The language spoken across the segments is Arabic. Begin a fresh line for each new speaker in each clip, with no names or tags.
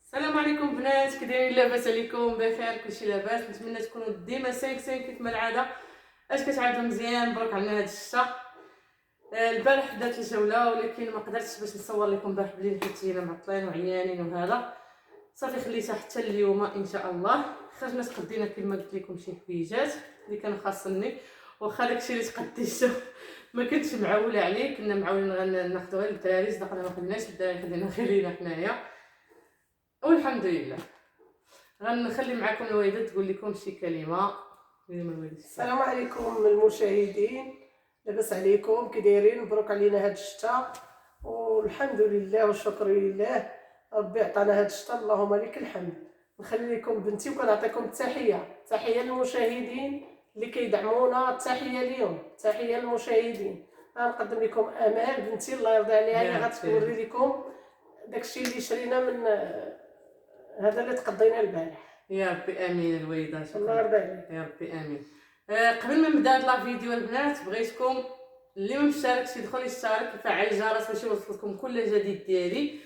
السلام عليكم بنات، كي دايرين؟ لاباس عليكم؟ بخير؟ كلشي لاباس؟ نتمنى تكونوا ديما سانكسين كيف ما العاده. اش كتعادوا مزيان؟ مبروك علينا هاد الشتا. البارح بدات الجوله ولكن ما قدرتش باش نصور لكم البارح بليل حيت جينا معطلين وعيانين وهذا. صافي خليتها حتى اليوم ان شاء الله. خرجنا تقدينا كما قلت لكم شي حويجات اللي كانوا خاصني، واخا داكشي اللي تقديتو ما كنتش معوله عليه. كنا معولين ناخذوا غير الدراري، صدقنا ما خديناش الدراري، خدينا غير لينا حنايا والحمد لله. غنخلي معكم الوالده تقول لكم شي كلمه.
السلام عليكم المشاهدين، لاباس عليكم؟ كي دايرين؟ مبروك علينا هاد الشتاء والحمد لله والشكر لله. ربي عطانا هاد الشتاء، اللهم لك الحمد. نخلي لكم بنتي وكنعطيكم تحيه للمشاهدين اللي كيدعمونا، تحيه ليهم، تحيه للمشاهدين. غنقدم لكم امال بنتي الله يرضي عليها، هي غتوري لكم داكشي اللي شرينا من هذا اللي تقضينا البارح.
يا ربي امين الوالده،
الله يرضي عليك
يا ربي امين. قبل ما نبدا هاد لا فيديو البنات، بغيتكم اللي ما مشتركش يدخل يشترك، يفعل الجرس باش يوصلكم كل جديد ديالي،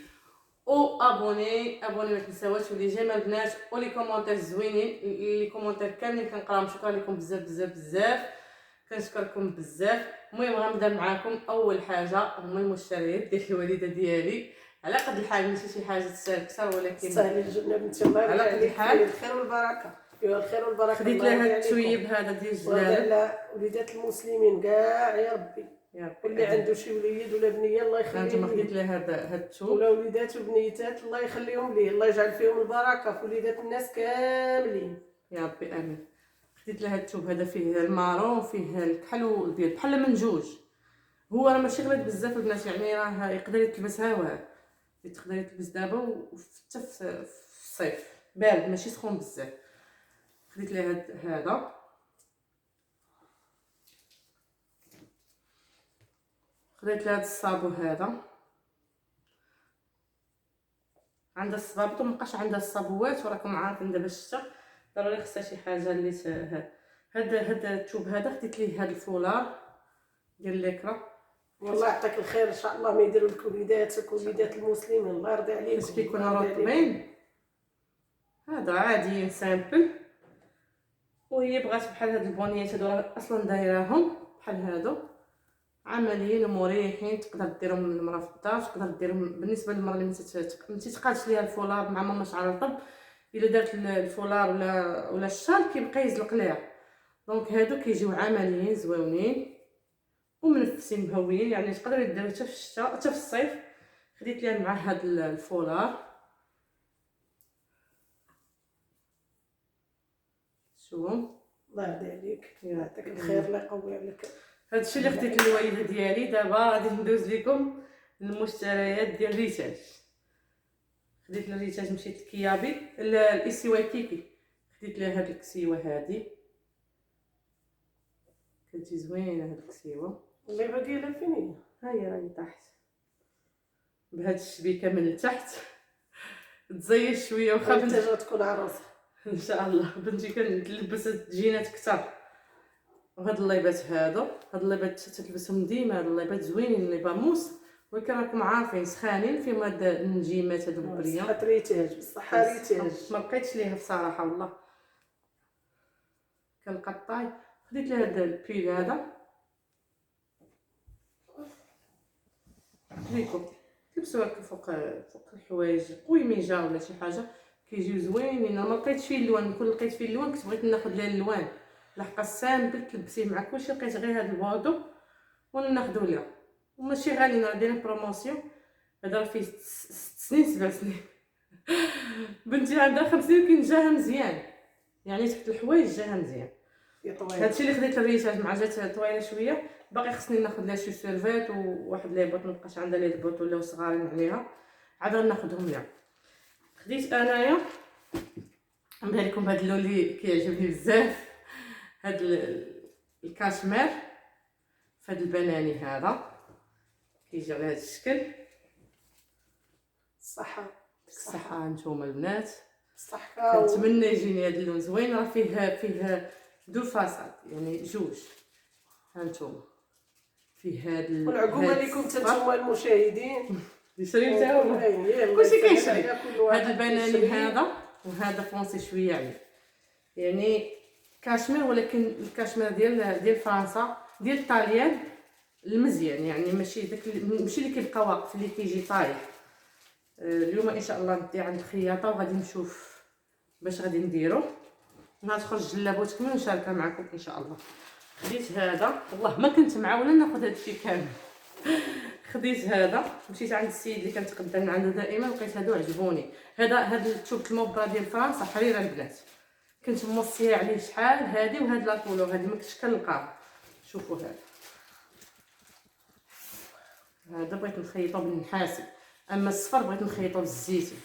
او ابوني ما تنساوش، ولي جيم البنات، ولي كومونتير زوينين. لي كومونتير كاملين كنقراهم، شكرا لكم بزاف بزاف بزاف، كنشكركم بزاف. المهم غنبدا معاكم. اول حاجه هما المشتريات ديال الوالده ديالي. على قد الحال ماشي شي حاجه تستاهل اكثر، ولكن
تستاهلي الجنه بنتي، الله يرضي
على قد
عليك،
الحال.
الخير والبركه، فيها الخير والبركه.
خديت لها التويب هذا ديال الجلالة
على وليدات المسلمين كاع يا ربي،
يا ربي.
واللي عنده شي وليد ولا بنيه الله يخليهم
انتما
ليه،
خديت لها هاد التوب،
ولا وليدات وبنيتات الله يخليهم ليه، الله يجعل فيهم البركه في وليدات الناس كاملين
يا ربي امين. خديت لها التوب هذا، فيه المارون وفيه الكحل والبيض بحال من جوج. هو راه ماشي غليظ بزاف البنات، يعني راه يقدر يتلبس هاواه، تقدر يتلبس دابا وحتى في الصيف، بارد ماشي سخون بزاف. خديت لها هذا، خديت لها هاد الصابو هذا. عندها الصبابط ومابقاش عندها الصابوات، وراكم عارفين دابا الشتا ضروري خصها شي حاجه اللي هاد التوب هذا. خديت ليه هاد الفولار ديال ليكرا.
والله يعطيك الخير ان شاء الله، ما يديروا لك وليداتك وليدات المسلمين، الله يرضي عليكم.
باش كيكونوا رطبين، هذا عادي سامبل. وهي بغات بحال هاد البونيات هادو، اصلا دايراهم بحال هادو، عمليين ومريحين، تقدر ديرهم للمراه في الدار، تقدر ديرهم بالنسبه للمراه اللي ما تيتقادش ليها الفولار مع ماما شعر رطب. الا دارت الفولار ولا الشال كيبقى يزلق ليها. دونك هادو كيجيو عمليين زويونين ومنفسين مهويين، يعني تقدر يديروا حتى في الشتاء حتى في الصيف. خديت ليها مع هاد الفولار، شوفوا
الله يرضي عليك، يعطيك الخير، الله يقوي عليك.
هادشي اللي خديت للوالده ديالي. دابا غادي ندوز لكم المشتريات ديال الريتاج. خديت الريتاج، مشيت لكيابي الاسيواكيكي، خديت لها هاد الكسيوه هادي، كتجي زوينه هاد الكسيوه.
الليبه ديالها فين هي؟
ها هي راهي تحت بهاد الشبيكه من التحت، تزيش شويه واخا
انت جا تكون عروسه
ان شاء الله. بنتي كنلبس جينات كثر. وهاد الليبات هادو، هاد الليبات تلبسهم ديما، هاد الليبات زوينين، الليبه موس، ولكن راكم عارفين سخانين فيهم هاد النجيمات هادو البريان.
صحة ريتاج، بصحة ريتاج.
ما بقيتش ليها بصراحه والله. كالقطاي خديت لها هاد البيل هذا، ليكم تلبسوها فوق الحوايج قويميجه ولا شي حاجه، كيجيو زوينين. ما لقيتش فيه اللوان، كون لقيت فيه اللوان كنت بغيت ناخذ لها اللوان لحقا سامبل تلبسيه مع كلشي. لقيت غير هاد البودو وناخذو لها، وماشي غاليين، راه دايرين بروموسيون. هذا راه فيه 6 سنين 7 سنين. بنتي عندها 50 كي جاها مزيان، يعني تحت الحوايج جاها مزيان. هادشي اللي خديت الريتاج، مع جات طويله شويه، باقي خصني ناخذ لها شي سيرفيت وواحد لي بوط، مابقاش عندها لي بوط ولاو صغارين عليها، عاد غناخذهم لها. خديت انايا ندير لكم هاد اللون اللي كيعجبني بزاف، هاد الكاشمير فهاد البناني هذا، كيجي على هاد الشكل. الصحه نتوما البنات،
الصحه.
كنتمنى يجيني هاد اللون زوين. راه فيه دو فاصاد، يعني جوج. هانتوما فيه هاد
والعقوبه ليكم نتوما المشاهدين،
يشري حتى هو
يلا
كلشي
يسهل
كيشري.
على كل واحد
هذا البناني
كيشري.
هذا وهذا فرونسي شويه يعني كاشمير، ولكن الكاشمير ديال فرنسا ديال الطاليان المزيان، يعني ماشي داك ماشي اللي كيبقى واقف اللي كيجي طايح. اليوم ان شاء الله ندي عند الخياطه وغادي نشوف باش غادي نديرو. غتخرج جلابات كامل ونشاركها معكم ان شاء الله. خديت هذا، والله ما كنت معوله ناخذ هادشي كامل. خديت هذا، مشيت عند السيد اللي كنتقدم عنده دائما، لقيت هادو عجبوني. هاد التوب الموبرا ديال فرنسا حريره البنات، كنت موصيه عليه شحال هادي، وهاد لاكولور هادي ما كنتش كنلقاها. شوفوا هذا بغيت نخيطو بالنحاسي، اما الصفر بغيت نخيطو بالزيتي.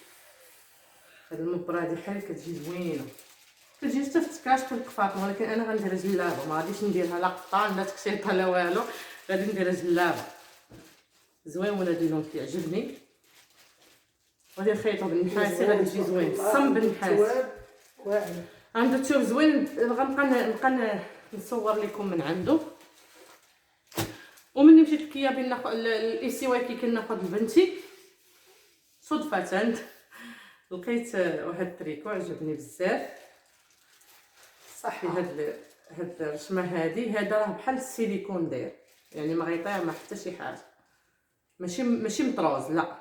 هاد المبرة هادي حال كتجي زوينه، كتجي حتى في التكاش في القفاطم، ولكن انا غنديرها جلابه، ما غاديش نديرها لا قطان لا تكشيطه لا والو، غادي نديرها جلابه. زوين هاد اللون كيعجبني، غادي نخيطو بالنحاسي غادي يجي زوين. الصم بالنحاس
واعر.
عنده الثوب زوين، غنبقى نصور لكم من عنده. ومني مشيت لكيابي ناخذ الايسيواكي كناخذ لبنتي، صدفه لقيت واحد التريكو عجبني بزاف.
صح.
هاد الرشمه هذا راه بحال السيليكون داير، يعني ما غيطير ما حتى شي حاجه، ماشي مطروز، لا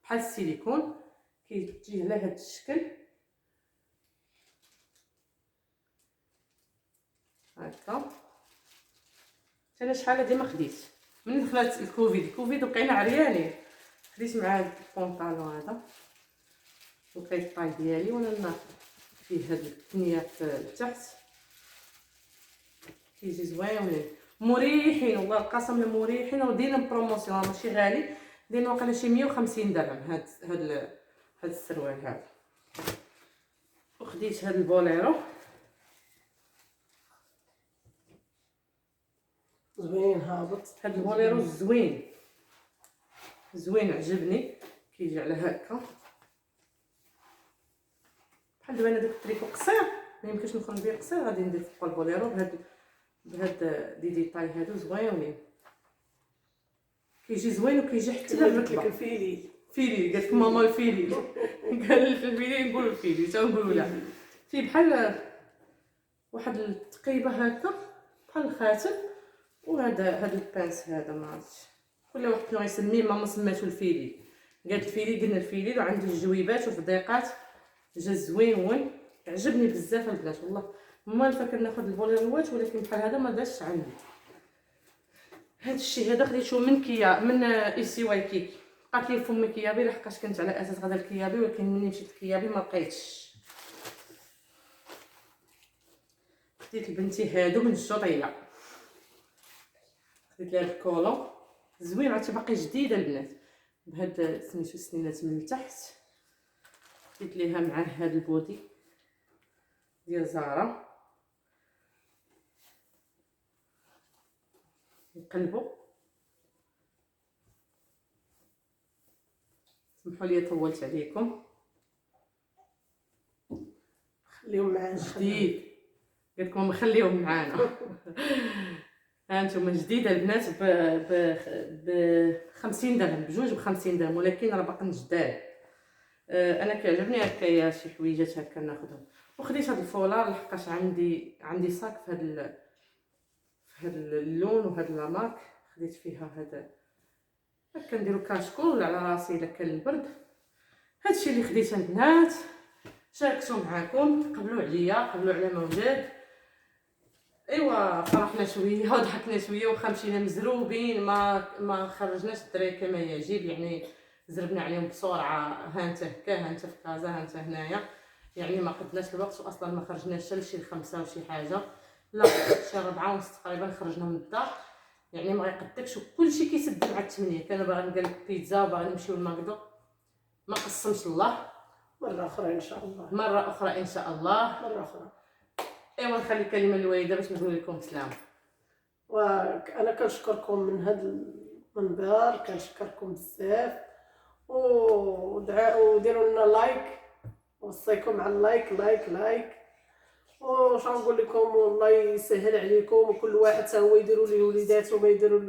بحال السيليكون. كيجي على هاد الشكل هكا. انا شحال هادي ما خديت من دخلت الكوفيد وبقينا عريانين. خديت مع هاد البونطالون هذا، لقيت الطاي ديالي وانا فيه هاد الثنيات لتحت، كيجي زوينين مريحين، والله القسم لا مريحين. ودينا بروموسيون ماشي غالي، دينا واقيلا شي 150 درهم هاد السروال هذا. وخديت هاد البوليرو
زوين هابط.
هاد البوليرو زوين عجبني، كيجي على هكا بحال دابا انا داك التريكو قصير ما يمكنش نخرج بيه قصير، غادي ندير فوق البوليرو بهاد دي ديتاي هادو زوينين. كيجي زوين وكيجي حتى
لك الفيلي
قالت ماما الفيلي. قال الفيلي نقولوا الفيلي تا نقولوا لا. فيه بحال واحد التقيبه هكا بحال الخاتم. وهذا البانس هذا ما عرفتش كل واحد شنو غيسميه، ماما سماتو الفيلي. قالت الفيلي قلنا الفيلي، وعنده الجويبات وفضيقات، جا زوين عجبني بزاف البنات والله. ما نفكر ناخذ البوليروات، ولكن بحال هذا ما داش عندي. هذا الشيء هذا خديته من ايسيواكي. بقات لي فم كيابي لحقاش كنت على اساس غادا لكيابي، ولكن ملي مشيت لكيابي ما لقيتش. خديت لبنتي هادو من الجوطيله، خديت لها الكولو زوين، عرفتي باقي جديده البنات بهاد سميتو السنينات من التحت. خديت ليها معاه هاد البودي ديال زارا، نقلبو. سمحوا لي طولت عليكم.
خليهم معانا
جديد قلت لكم نخليهم معانا. ها انتم جديده البنات ب 50 درهم، بجوج ب 50 درهم، ولكن راه باقي جداد. انا كيعجبني هكايا شي حويجات هكا ناخذهم. وخديت هاد الفولار لحقاش عندي صاك في هاد اللون وهاد لا مارك. خديت فيها هذا هكا نديرو كاشكول على راسي الا كان البرد. هادشي اللي خديت البنات، شاركتو معاكم، قبلوا عليا، قبلوا على موجاد. ايوا فرحنا شويه وضحكنا شويه، وخا مشينا مزروبين، ما خرجناش الدراري كما يجب، يعني زربنا عليهم بسرعه، ها انت هكا، ها انت في كازا، ها انت هنايا، يعني ما قدناش الوقت. واصلا ما خرجناش حتى لشي 5 وشي حاجه، لا شي 4:30 تقريبا خرجنا من الدار، يعني ما غيقدكش. وكلشي كيسد مع 8. كان باغي ندير بيتزا وباغي نمشيو للماكدو، ما قسمش الله.
مرة أخرى إن شاء الله.
مرة أخرى إن شاء الله.
مرة أخرى.
ايوا نخلي الكلمة للوالدة باش نقول لكم سلام.
وأنا كنشكركم من هذا المنبر، كنشكركم بزاف، وديروا لنا لايك، وصيكم على اللايك لايك. وش نقول لكم، والله يسهل عليكم، وكل واحد حتى هو يديروا ليه وليداتو، ما يديروا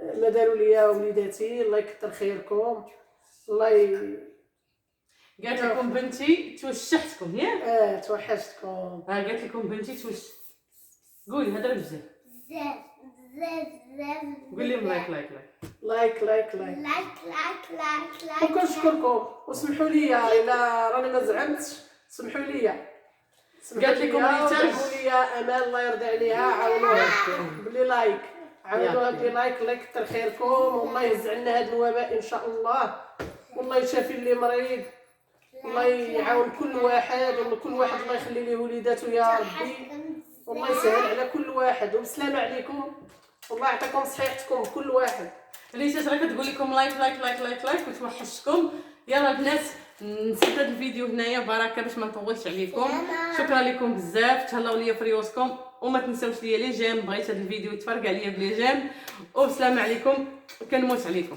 ما داروا ليا وليداتي، الله يكثر خيركم. الله
قالت لكم بنتي توشحتكم ياك؟
توحشتكم.
قالت لكم بنتي قولي هضري بزاف. قول لهم لايك لايك لايك
لايك لايك لايك. وكنشكركم وسمحوا لي الا راني ما زعمتش، سمحوا لي.
قالت لكم
عاونوا لي امال الله يرضي عليها، عاونوها بلي لايك، عاونوها بلي لايك. الله يكثر خيركم والله يهز عنا هذا الوباء ان شاء الله، والله يشافي اللي مريض، الله يعاون كل واحد، وكل واحد الله يخلي ليه وليداته يا ربي، والله يسهل على كل واحد. وبسلامة عليكم، والله يعطيكم صحيحتكم كل واحد.
اللي راه كتقول لكم لايك لايك لايك لايك لايك وتوحشتكم. يلا البنات نسيت هذا الفيديو هنايا بركه باش ما نطولش عليكم. شكرا لكم بزاف، تهلاو ليا في ريوسكم، وما تنساوش ليا لي جيم، بغيت هذا الفيديو يتفرج عليا بلي جيم. وبسلامة عليكم، كنموت عليكم.